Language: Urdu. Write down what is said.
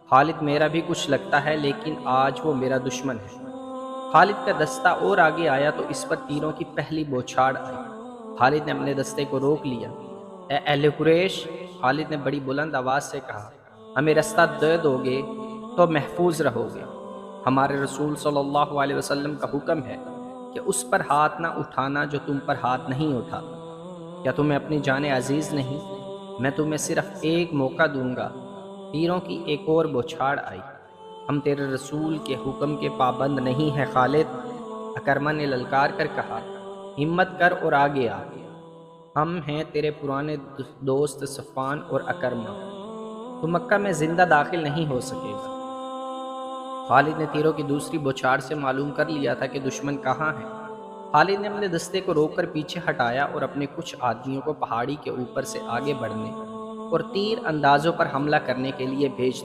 خالد میرا بھی کچھ لگتا ہے، لیکن آج وہ میرا دشمن ہے۔ خالد کا دستہ اور آگے آیا تو اس پر تیروں کی پہلی بوچھاڑ آئی۔ خالد نے اپنے دستے کو روک لیا۔ اے اہل قریش، خالد نے بڑی بلند آواز سے کہا، ہمیں رستہ دے دو گے تو محفوظ رہو گے۔ ہمارے رسول صلی اللہ علیہ وسلم کا حکم ہے کہ اس پر ہاتھ نہ اٹھانا جو تم پر ہاتھ نہیں اٹھاتا۔ کیا تمہیں اپنی جان عزیز نہیں؟ میں تمہیں صرف ایک موقع دوں گا۔ تیروں کی ایک اور بوچھاڑ آئی۔ ہم تیرے رسول کے حکم کے پابند نہیں ہیں خالد، اکرمہ نے للکار کر کہا، ہمت کر اور آگے آ۔ ہم ہیں تیرے پرانے دوست صفوان اور اکرمہ، تو مکہ میں زندہ داخل نہیں ہو سکے گا۔ خالد نے تیروں کی دوسری بوچھاڑ سے معلوم کر لیا تھا کہ دشمن کہاں ہے۔ خالد نے اپنے دستے کو روک کر پیچھے ہٹایا اور اپنے کچھ آدمیوں کو پہاڑی کے اوپر سے آگے بڑھنے اور تیر اندازوں پر حملہ کرنے کے لیے بھیج دیا۔